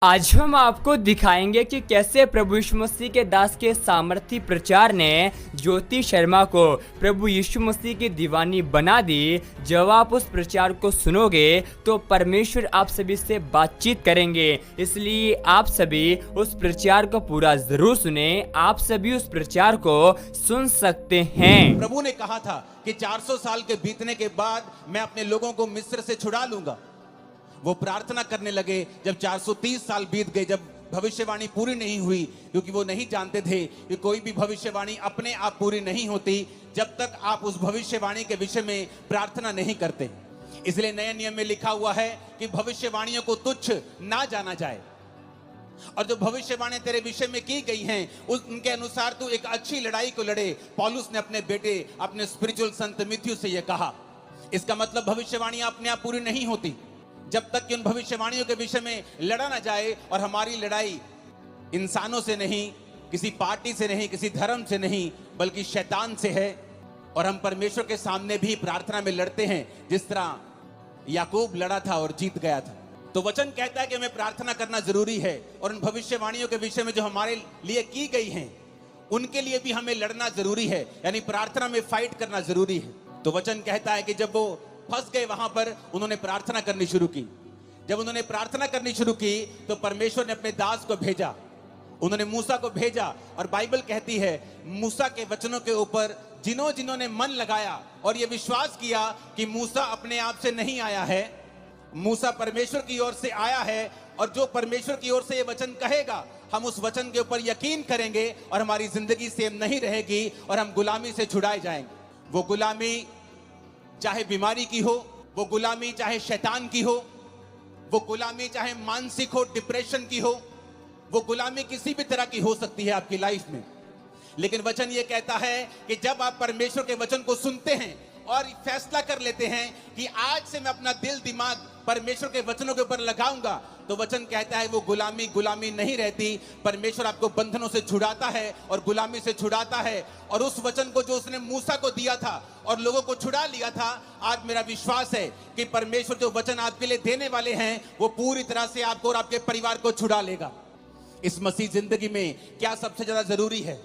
आज हम आपको दिखाएंगे कि कैसे प्रभु यीशु मसीह के दास के सामर्थी प्रचार ने ज्योति शर्मा को प्रभु यीशु मसीह की दीवानी बना दी। जब आप उस प्रचार को सुनोगे तो परमेश्वर आप सभी से बातचीत करेंगे, इसलिए आप सभी उस प्रचार को पूरा जरूर सुने। आप सभी उस प्रचार को सुन सकते हैं। प्रभु ने कहा था कि 400 साल के बीतने के बाद मैं अपने लोगों को मिस्र से छुड़ा लूंगा। वो प्रार्थना करने लगे जब 430 साल बीत गए, जब भविष्यवाणी पूरी नहीं हुई, क्योंकि वो नहीं जानते थे कि कोई भी भविष्यवाणी अपने आप पूरी नहीं होती जब तक आप उस भविष्यवाणी के विषय में प्रार्थना नहीं करते। इसलिए नए नियम में लिखा हुआ है कि भविष्यवाणियों को तुच्छ ना जाना जाए, और जो भविष्यवाणी तेरे विषय में की गई हैं उनके अनुसार तू एक अच्छी लड़ाई को लड़े। पौलुस ने अपने बेटे, अपने स्पिरिचुअल सन तीमुथियुस से यह कहा। इसका मतलब भविष्यवाणियां अपने आप पूरी नहीं होती जब तक कि उन भविष्यवाणियों के विषय में लड़ा ना जाए। और हमारी लड़ाई इंसानों से नहीं, किसी पार्टी से नहीं, किसी धर्म से नहीं, बल्कि शैतान से है। और हम परमेश्वर के सामने भी प्रार्थना में लड़ते हैं जिस तरह याकूब लड़ा था और जीत गया था। तो वचन कहता है कि हमें प्रार्थना करना जरूरी है, और उन भविष्यवाणियों के विषय में जो हमारे लिए की गई हैं उनके लिए भी हमें लड़ना जरूरी है, यानी प्रार्थना में फाइट करना जरूरी है। तो वचन कहता है कि जब वो फंस गए वहां पर, उन्होंने प्रार्थना करनी शुरू की। जब उन्होंने प्रार्थना करनी शुरू की तो परमेश्वर ने अपने दास को भेजा, उन्होंने मूसा को भेजा। और बाइबल कहती है मूसा के वचनों के ऊपर जिन्होंने मन लगाया और ये विश्वास किया कि मूसा अपने आप से नहीं आया है, मूसा परमेश्वर की ओर से आया है, और जो परमेश्वर की ओर से ये वचन कहेगा हम उस वचन के ऊपर यकीन करेंगे और हमारी जिंदगी सेम नहीं रहेगी और हम गुलामी से छुड़ाए जाएंगे। वो गुलामी चाहे बीमारी की हो, वो गुलामी चाहे शैतान की हो, वो गुलामी चाहे मानसिक हो, डिप्रेशन की हो, वो गुलामी किसी भी तरह की हो सकती है आपकी लाइफ में। लेकिन वचन ये कहता है कि जब आप परमेश्वर के वचन को सुनते हैं और फैसला कर लेते हैं कि आज से मैं अपना दिल दिमाग परमेश्वर के वचनों के ऊपर लगाऊंगा, तो वचन कहता है वो गुलामी नहीं रहती। परमेश्वर आपको बंधनों से छुड़ाता है और गुलामी से छुड़ाता है। और उस वचन को जो उसने मूसा को दिया था और लोगों को छुड़ा लिया था, आज मेरा विश्वास है कि परमेश्वर जो वचन आपके लिए देने वाले हैं वो पूरी तरह से आपको और आपके परिवार को छुड़ा लेगा। इस मसीह जिंदगी में क्या सबसे ज्यादा जरूरी है?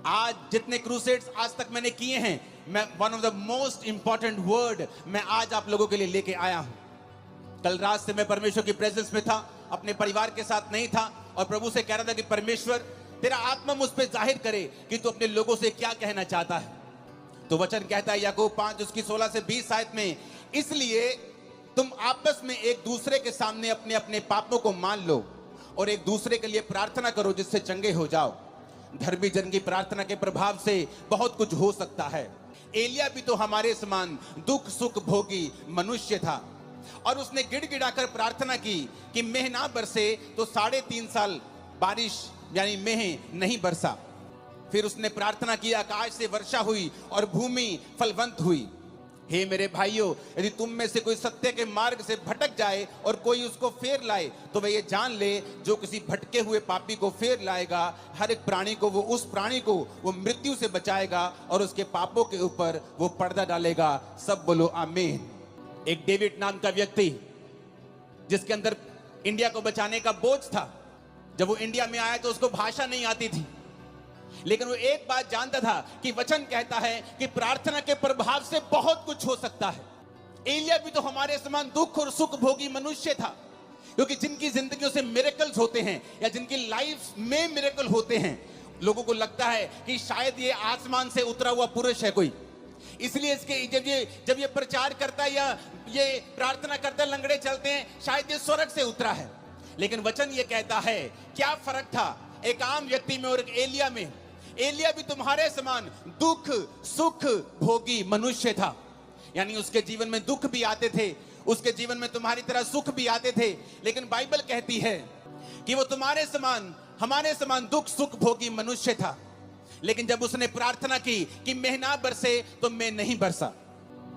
आज जितने क्रूसेड्स आज तक मैंने किए हैं, मैं one of the most important word मैं आज आप लोगों के लिए लेके आया हूं। कल रात से मैं परमेश्वर की प्रेजेंस में था, अपने परिवार के साथ नहीं था, और प्रभु से कह रहा था कि परमेश्वर तेरा आत्मा मुझ पे जाहिर करे कि तू अपने लोगों से क्या कहना चाहता है। तो वचन कहता है याकूब 5 उसकी 16 से 20 आयत में, इसलिए तुम आपस में एक दूसरे के सामने अपने अपने पापों को मान लो और एक दूसरे के लिए प्रार्थना करो जिससे चंगे हो जाओ। धर्मी जन की प्रार्थना के प्रभाव से बहुत कुछ हो सकता है। एलिया भी तो हमारे समान दुख सुख भोगी मनुष्य था, और उसने गिड़गिड़ाकर प्रार्थना की कि मेह ना बरसे, तो 3.5 साल बारिश यानी मेह नहीं बरसा। फिर उसने प्रार्थना की, आकाश से वर्षा हुई और भूमि फलवंत हुई। हे मेरे भाइयों, यदि तुम में से कोई सत्य के मार्ग से भटक जाए और कोई उसको फेर लाए, तो वह ये जान ले जो किसी भटके हुए पापी को फेर लाएगा, हर एक प्राणी को उस प्राणी को वो मृत्यु से बचाएगा और उसके पापों के ऊपर वो पर्दा डालेगा। सब बोलो आमीन। एक डेविड नाम का व्यक्ति जिसके अंदर इंडिया को बचाने का बोझ था, जब वो इंडिया में आया तो उसको भाषा नहीं आती थी, लेकिन वो एक बात जानता था कि वचन कहता है कि प्रार्थना के प्रभाव से बहुत कुछ हो सकता है। एलिया भी तो हमारे समान दुख और सुख भोगी मनुष्य था, क्योंकि जिनकी जिंदगियों से मिरेकल्स होते हैं या जिनकी लाइफ में मिरेकल होते हैं, लोगों को लगता है कि शायद ये आसमान से उतरा हुआ पुरुष है कोई, इसलिए इसके जब ये प्रचार करता है या ये प्रार्थना करता है, लंगड़े चलते हैं, शायद ये स्वर्ग से उतरा है। लेकिन वचन ये कहता है क्या फर्क था एक आम व्यक्ति में और एक एलिया में? एलिया भी तुम्हारे समान दुख सुख भोगी मनुष्य था, यानी उसके जीवन में दुख भी आते थे, उसके जीवन में तुम्हारी तरह सुख भी आते थे। लेकिन बाइबल कहती है कि वो तुम्हारे समान हमारे समान दुख सुख भोगी मनुष्य था। लेकिन जब उसने प्रार्थना की कि मेह ना बरसे, तो मेह नहीं बरसा।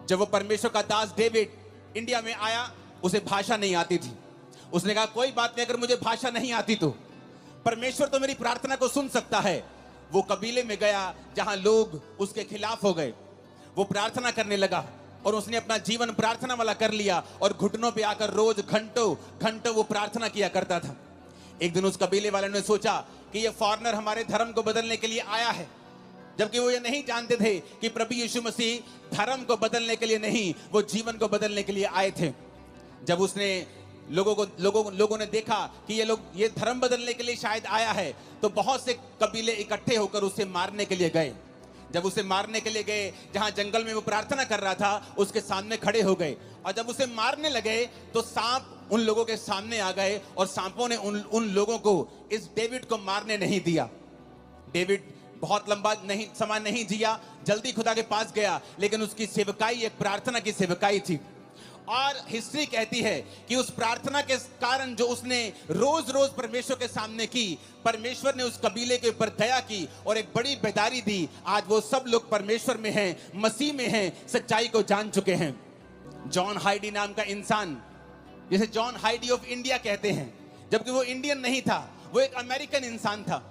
जब वो परमेश्वर का दास डेविड इंडिया में आया, उसे भाषा नहीं आती थी। उसने कहा कोई बात नहीं, अगर मुझे भाषा नहीं आती तो परमेश्वर तो मेरी प्रार्थना को सुन सकता है। वो कबीले में गया जहां लोग उसके खिलाफ हो गए, वो प्रार्थना करने लगा और उसने अपना जीवन प्रार्थना वाला कर लिया और घुटनों पे आकर रोज घंटों घंटों वो प्रार्थना किया करता था। एक दिन उस कबीले वालों ने सोचा कि ये फॉरेनर हमारे धर्म को बदलने के लिए आया है, जबकि वो ये नहीं जानते थे कि प्रभु यीशु मसीह धर्म को बदलने के लिए नहीं, वो जीवन को बदलने के लिए आए थे। जब उसने लोगों ने देखा कि ये धर्म बदलने के लिए शायद आया है, तो बहुत से कबीले इकट्ठे होकर उसे मारने के लिए गए। जब उसे मारने के लिए गए, जहां जंगल में वो प्रार्थना कर रहा था, उसके सामने खड़े हो गए, और जब उसे मारने लगे तो सांप उन लोगों के सामने आ गए, और सांपों ने उन लोगों को इस डेविड को मारने नहीं दिया। डेविड बहुत लंबा समय नहीं जिया, जल्दी खुदा के पास गया, लेकिन उसकी सेवकाई एक प्रार्थना की सेवकाई थी। और हिस्ट्री कहती है कि उस प्रार्थना के कारण जो उसने रोज रोज परमेश्वर के सामने की, परमेश्वर ने उस कबीले के ऊपर दया की और एक बड़ी बेदारी दी। आज वो सब लोग परमेश्वर में हैं, मसीह में हैं, सच्चाई को जान चुके हैं। जॉन हाइडी नाम का इंसान, जिसे जॉन हाइडी ऑफ इंडिया कहते हैं, जबकि वो इंडियन नहीं था, वो एक अमेरिकन इंसान था,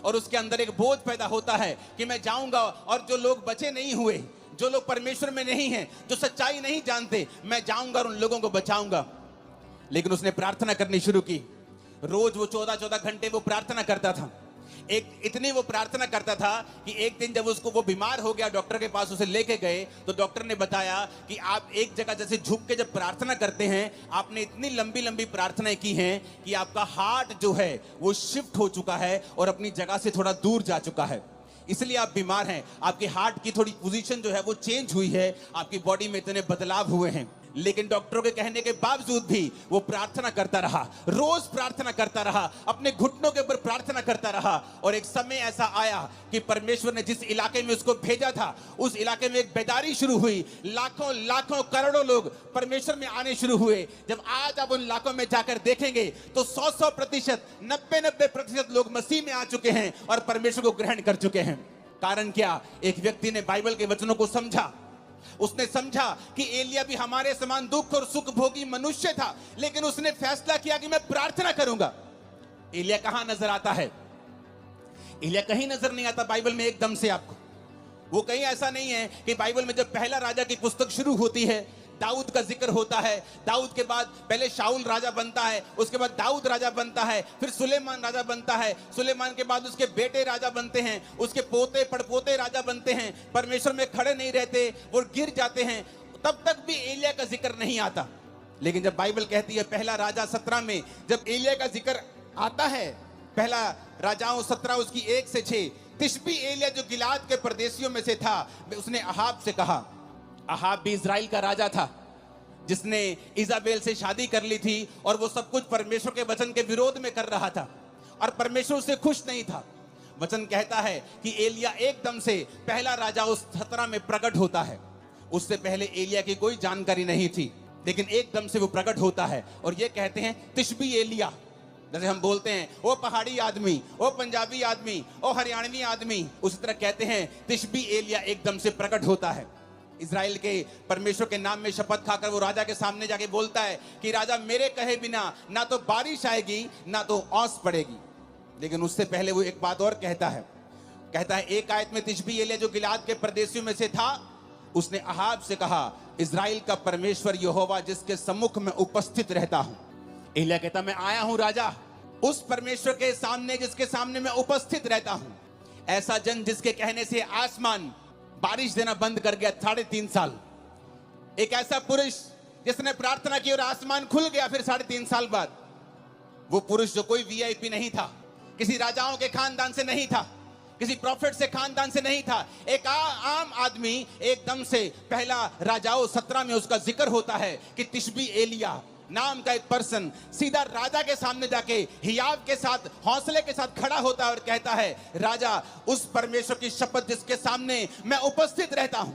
और उसके अंदर एक बोझ पैदा होता है कि मैं जाऊंगा और जो लोग बचे नहीं हुए, जो लोग परमेश्वर में नहीं हैं, जो सच्चाई नहीं जानते, मैं जाऊंगा और उन लोगों को बचाऊंगा। लेकिन उसने प्रार्थना करनी शुरू की। रोज वो 14-14 घंटे वो प्रार्थना करता था। इतनी वो प्रार्थना करता था कि एक दिन जब वो बीमार हो गया, डॉक्टर के पास उसे लेके गए, तो डॉक्टर ने बताया कि आप एक जगह जैसे झुक के जब प्रार्थना करते हैं, आपने इतनी लंबी लंबी प्रार्थनाएं की हैं कि आपका हार्ट जो है वो शिफ्ट हो चुका है और अपनी जगह से थोड़ा दूर जा चुका है, इसलिए आप बीमार हैं। आपके हार्ट की थोड़ी पोजीशन जो है वो चेंज हुई है, आपकी बॉडी में इतने बदलाव हुए हैं। लेकिन डॉक्टरों के कहने के बावजूद भी वो प्रार्थना करता रहा, रोज प्रार्थना करता रहा, अपने घुटनों के ऊपर प्रार्थना करता रहा। और एक समय ऐसा आया कि परमेश्वर ने जिस इलाके में उसको भेजा था, उस इलाके में एक बेदारी शुरू हुई। लाखों लाखों करोड़ों लोग परमेश्वर में आने शुरू हुए। जब आज आप उन इलाकों में जाकर देखेंगे तो 100% 90% लोग मसीह में आ चुके हैं और परमेश्वर को ग्रहण कर चुके हैं। कारण क्या? एक व्यक्ति ने बाइबल के वचनों को समझा। उसने समझा कि एलिया भी हमारे समान दुख और सुख भोगी मनुष्य था, लेकिन उसने फैसला किया कि मैं प्रार्थना करूंगा। एलिया कहां नजर आता है? एलिया कहीं नजर नहीं आता बाइबल में एकदम से आपको। वो कहीं ऐसा नहीं है कि बाइबल में जब पहला राजा की पुस्तक शुरू होती है, दाऊद का जिक्र होता है। दाऊद के बाद पहले शाऊल राजा बनता है, उसके बाद दाऊद राजा बनता है, फिर सुलेमान राजा बनता है, सुलेमान के बाद उसके बेटे राजा बनते हैं, उसके पोते पड़पोते राजा बनते हैं। परमेश्वर में खड़े नहीं रहते, वो गिर जाते हैं। तब तक भी एलिया का जिक्र नहीं आता। लेकिन जब बाइबल कहती है पहला राजा 17 में जब एलिया का जिक्र आता है, पहला राजाओं 17 उसकी 1 से 6, तिशबी एलिया जो गिलाद के परदेशियों में से था, उसने अहाब से कहा। अहाब भी इजराइल का राजा था, जिसने इजाबेल से शादी कर ली थी, और वो सब कुछ परमेश्वर के वचन के विरोध में कर रहा था, और परमेश्वर से खुश नहीं था। वचन कहता है कि एलिया एकदम से पहला राजा उस 17 में प्रकट होता है। उससे पहले एलिया की कोई जानकारी नहीं थी, लेकिन एकदम से वो प्रकट होता है, और ये कहते हैं तिशबी एलिया। जैसे हम बोलते हैं वो पहाड़ी आदमी, वो पंजाबी आदमी, वो हरियाणवी आदमी, उसी तरह कहते हैं तिशबी एलिया एकदम से प्रकट होता है। इजराइल के परमेश्वर के नाम में शपथ खाकर वो राजा के सामने जाके बोलता है कि राजा, मेरे कहे बिना ना तो बारिश आएगी ना तो ओस पड़ेगी। लेकिन उससे पहले वो एक बात और कहता है एक आयत में तिशबी एलिया जो गिलाद के परदेशियों में से था, उसने अहाब से कहा, इजराइल का परमेश्वर यहोवा जिसके सम्मुख में उपस्थित रहता हूं। एलिया कहता, मैं आया हूं राजा, उस परमेश्वर के सामने जिसके सामने मैं उपस्थित रहता हूं। ऐसा जन जिसके कहने से आसमान बारिश देना बंद कर गया 3.5 साल। एक ऐसा पुरुष जिसने प्रार्थना की और आसमान खुल गया फिर 3.5 साल बाद। वो पुरुष जो कोई वीआईपी नहीं था, किसी राजाओं के खानदान से नहीं था, किसी प्रॉफिट से खानदान से नहीं था, एक आम आदमी। एकदम से पहला राजाओं 17 में उसका जिक्र होता है कि तिशबी एलिया नाम का एक पर्सन सीधा राजा के सामने जाके हियाव के साथ हौसले के साथ खड़ा होता है और कहता है, राजा, उस परमेश्वर की शपथ जिसके सामने मैं उपस्थित रहता हूं।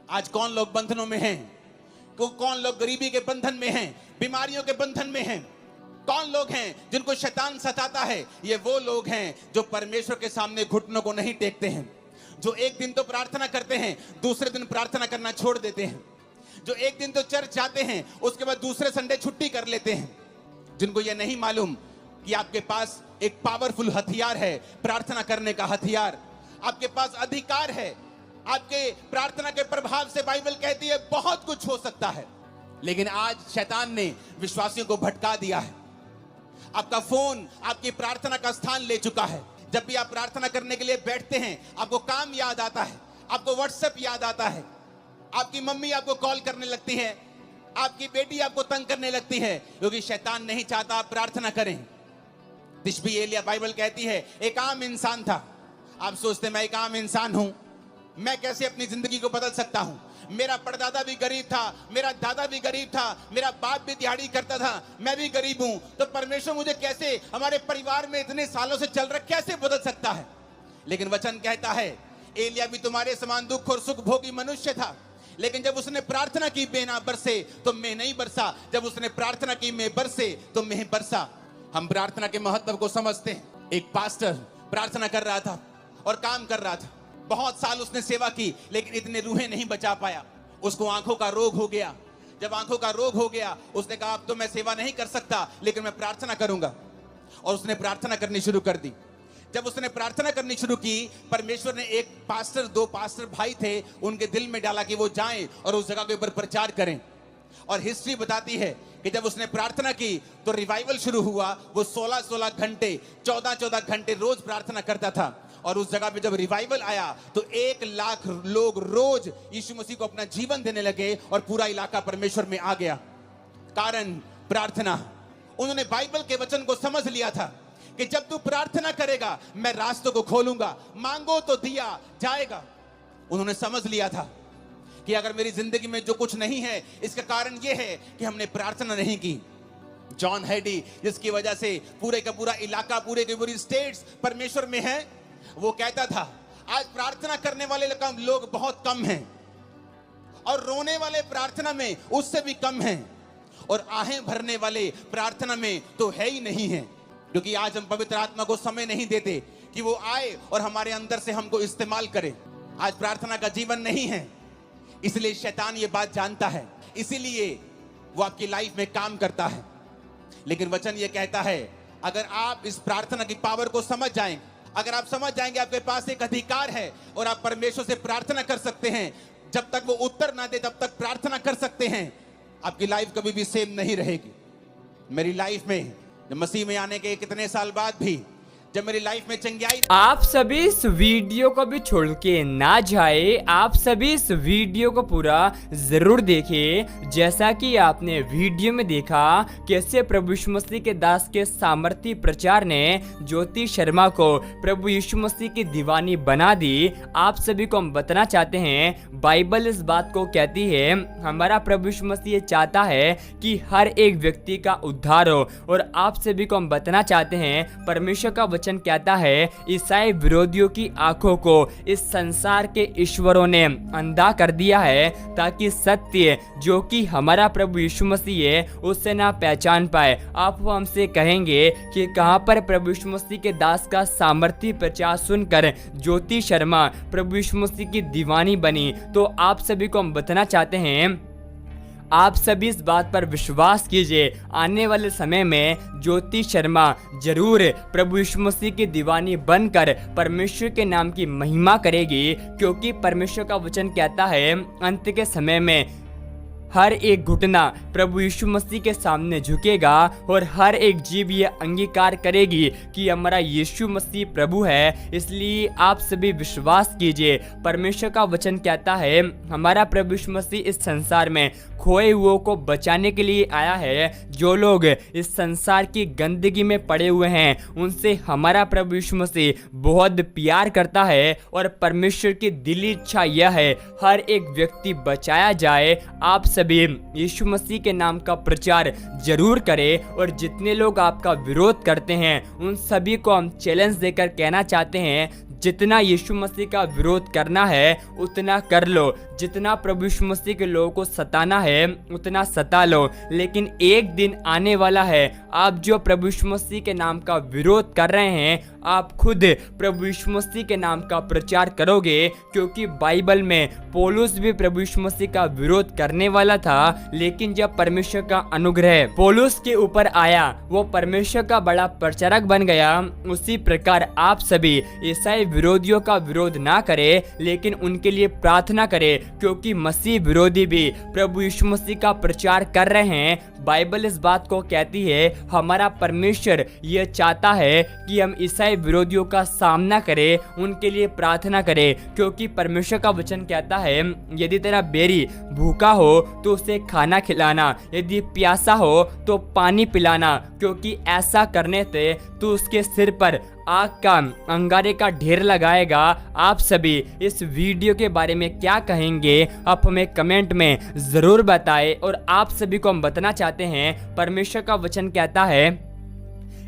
आज कौन लोग बंधनों में हैं? कौन लोग गरीबी के बंधन में हैं, बीमारियों के बंधन में हैं? कौन लोग हैं जिनको शैतान सताता है? ये वो लोग हैं जो परमेश्वर के सामने घुटनों को नहीं टेकते हैं, जो एक दिन तो प्रार्थना करते हैं, दूसरे दिन प्रार्थना करना छोड़ देते हैं, जो एक दिन तो चर्च जाते हैं, उसके बाद दूसरे संडे छुट्टी कर लेते हैं, जिनको ये नहीं मालूम कि आपके पास एक पावरफुल हथियार है, प्रार्थना करने का हथियार। आपके पास अधिकार है, आपके प्रार्थना के प्रभाव से बाइबल कहती है बहुत कुछ हो सकता है। लेकिन आज शैतान ने विश्वासियों को भटका दिया है। आपका फोन आपकी प्रार्थना का स्थान ले चुका है। जब भी आप प्रार्थना करने के लिए बैठते हैं, आपको काम याद आता है, आपको व्हाट्सएप याद आता है, आपकी मम्मी आपको कॉल करने लगती है, आपकी बेटी आपको तंग करने लगती है, क्योंकि शैतान नहीं चाहता आप प्रार्थना करें। तिशबी एलिया, बाइबल कहती है, एक आम इंसान था। आप सोचते हैं मैं एक आम इंसान हूं, मैं कैसे अपनी जिंदगी को बदल सकता हूं? मेरा परदादा भी गरीब था, मेरा दादा भी गरीब था, मेरा बाप भी दिहाड़ी करता था, मैं भी गरीब हूं, तो परमेश्वर मुझे कैसे, हमारे परिवार में इतने सालों से चल रहा, कैसे बदल सकता है? लेकिन वचन कहता है एलिया भी तुम्हारे समान दुख और सुख भोगी मनुष्य था, लेकिन जब उसने प्रार्थना की बेना बरसे तो मैं नहीं बरसा, जब उसने प्रार्थना की मैं बरसे तो मैं बरसा। हम प्रार्थना के महत्व को समझते हैं। एक पास्टर प्रार्थना कर रहा था और काम कर रहा था, बहुत साल उसने सेवा की, लेकिन इतने रूहें नहीं बचा पाया। उसको आंखों का रोग हो गया। जब आंखों का रोग हो गया, उसने कहा अब तो मैं सेवा नहीं कर सकता, लेकिन मैं प्रार्थना करूंगा। और उसने प्रार्थना करनी शुरू कर दी। जब उसने प्रार्थना करनी शुरू की, परमेश्वर ने एक पास्टर, 2 पास्टर भाई थे, उनके दिल में डाला कि वो जाएं और उस जगह के ऊपर प्रचार करें। और हिस्ट्री बताती है कि जब उसने प्रार्थना की तो रिवाइवल शुरू हुआ। वो 16-16 घंटे, 14-14 घंटे रोज प्रार्थना करता था। और उस जगह पे जब रिवाइवल आया तो 1 लाख लोग रोज यीशु मसीह को अपना जीवन देने लगे और पूरा इलाका परमेश्वर में आ गया। कारण प्रार्थना। उन्होंने बाइबल के वचन को समझ लिया था कि जब तू प्रार्थना करेगा मैं रास्तों को खोलूंगा, मांगो तो दिया जाएगा। उन्होंने समझ लिया था कि अगर मेरी जिंदगी में जो कुछ नहीं है, इसका कारण यह है कि हमने प्रार्थना नहीं की। जॉन हैडी, जिसकी वजह से पूरे का पूरा इलाका, पूरे की पूरी स्टेट्स परमेश्वर में है, वो कहता था आज प्रार्थना करने वाले लोग बहुत कम हैं और रोने वाले प्रार्थना में उससे भी कम हैं, और आहें भरने वाले प्रार्थना में तो है ही नहीं है। क्योंकि आज हम पवित्र आत्मा को समय नहीं देते कि वो आए और हमारे अंदर से हमको इस्तेमाल करे। आज प्रार्थना का जीवन नहीं है, इसलिए शैतान ये बात जानता है, इसीलिए वो आपकी लाइफ में काम करता है। लेकिन वचन ये कहता है अगर आप इस प्रार्थना की पावर को समझ जाएं, अगर आप समझ जाएंगे आपके पास एक अधिकार है और आप परमेश्वर से प्रार्थना कर सकते हैं, जब तक वो उत्तर ना दे तब तक प्रार्थना कर सकते हैं, आपकी लाइफ कभी भी सेम नहीं रहेगी। मेरी लाइफ में जब मसीह में आने के कितने साल बाद भी जब मेरी लाइफ में चंगाई, आप सभी इस वीडियो को भी छोड़ के ना जाए, आप सभी इस वीडियो को पूरा जरूर देखें। जैसा कि आपने वीडियो में देखा कैसे प्रभु यीशु मसीह के दास के सामर्थी प्रचार ने ज्योति शर्मा को प्रभु यीशु मसीह की दीवानी बना दी। आप सभी को हम बताना चाहते हैं, बाइबल इस बात को कहती है, हमारा प्रभु यीशु मसीह चाहता है कि हर एक व्यक्ति का उद्धार हो। और आप सभी को हम बताना चाहते हैं, परमेश्वर का वचन कहता है ईसाई विरोधियों की आंखों को इस संसार के ईश्वरों ने अंधा कर दिया है, ताकि सत्य जो कि हमारा प्रभु यीशु मसीह है उससे ना पहचान पाए। आप हमसे कहेंगे कि कहां पर प्रभु यीशु मसीह के दास का सामर्थी प्रचार सुनकर ज्योति शर्मा प्रभु यीशु मसीह की दीवानी बनी। तो आप सभी को हम बताना चाहते हैं, आप सभी इस बात पर विश्वास कीजिए, आने वाले समय में ज्योति शर्मा जरूर प्रभु यीशु मसीह की दीवानी बनकर परमेश्वर के नाम की महिमा करेगी। क्योंकि परमेश्वर का वचन कहता है अंत के समय में हर एक घुटना प्रभु यीशु मसीह के सामने झुकेगा और हर एक जीभ ये अंगीकार करेगी कि हमारा यीशु मसीह प्रभु है। इसलिए आप सभी विश्वास कीजिए, परमेश्वर का वचन कहता है हमारा प्रभु यीशु मसीह इस संसार में खोए हुओं को बचाने के लिए आया है। जो लोग इस संसार की गंदगी में पड़े हुए हैं उनसे हमारा प्रभु यीशु मसीह बहुत प्यार करता है और परमेश्वर की दिली इच्छा यह है हर एक व्यक्ति बचाया जाए। आप सभी यीशु मसीह के नाम का प्रचार जरूर करें। और जितने लोग आपका विरोध करते हैं उन सभी को हम चैलेंज देकर कहना चाहते हैं, जितना यीशु मसीह का विरोध करना है उतना कर लो, जितना प्रभु यीशु मसीह के लोगों को सताना है उतना सता लो। लेकिन एक दिन आने वाला है, आप जो प्रभु यीशु मसीह के नाम का विरोध कर रहे हैं आप खुद प्रभु यीशु मसीह के नाम का प्रचार करोगे। क्योंकि बाइबल में पौलुस भी प्रभु यीशु मसीह का विरोध करने वाला था, लेकिन जब परमेश्वर का अनुग्रह पौलुस के ऊपर आया वो परमेश्वर का बड़ा प्रचारक बन गया। उसी प्रकार आप सभी ईसाई विरोधियों का विरोध ना करे, लेकिन उनके लिए प्रार्थना करे, क्योंकि मसीह विरोधी भी प्रभु यीशु मसीह का प्रचार कर रहे हैं। बाइबल इस बात को कहती है, हमारा परमेश्वर यह चाहता है कि हम ईसाई विरोधियों का सामना करें, उनके लिए प्रार्थना करें, क्योंकि परमेश्वर का वचन कहता है, यदि तेरा बैरी भूखा हो तो उसे खाना खिलाना, यदि प्यासा हो तो पानी पिलाना, क्योंकि ऐसा करने से तू उसके सिर पर आग का अंगारे का ढेर लगाएगा। आप सभी इस वीडियो के बारे में क्या कहेंगे, आप हमें कमेंट में ज़रूर बताएं। और आप सभी को हम बताना चाहते हैं, परमेश्वर का वचन कहता है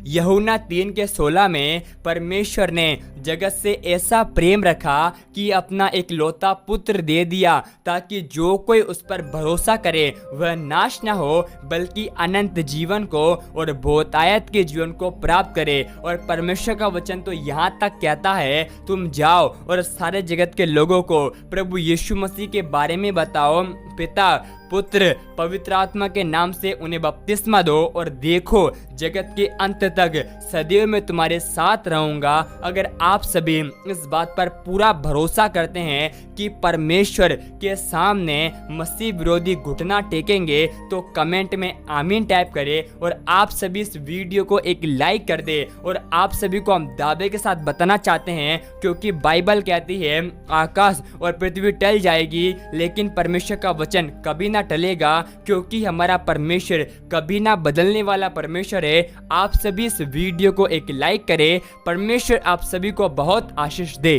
यूहन्ना 3:16 में, परमेश्वर ने जगत से ऐसा प्रेम रखा कि अपना इकलौता पुत्र दे दिया, ताकि जो कोई उस पर भरोसा करे वह नाश न हो, बल्कि अनंत जीवन को और बहुतायत के जीवन को प्राप्त करे। और परमेश्वर का वचन तो यहाँ तक कहता है, तुम जाओ और सारे जगत के लोगों को प्रभु यीशु मसीह के बारे में बताओ, पिता पुत्र पवित्र आत्मा के नाम से उन्हें बपतिस्मा दो, और देखो जगत के अंत तक सदैव मैं तुम्हारे साथ रहूंगा। अगर आप सभी इस बात पर पूरा भरोसा करते हैं कि परमेश्वर के सामने मसीह विरोधी घुटना टेकेंगे, तो कमेंट में आमीन टाइप करें। और आप सभी इस वीडियो को एक लाइक कर दे। और आप सभी को हम दावे के साथ बताना चाहते हैं, क्योंकि बाइबल कहती है आकाश और पृथ्वी टल जाएगी, लेकिन परमेश्वर का वचन कभी ना टलेगा, क्योंकि हमारा परमेश्वर कभी ना बदलने वाला परमेश्वर है। आप सभी इस वीडियो को एक लाइक करें। परमेश्वर आप सभी को बहुत आशीष दे।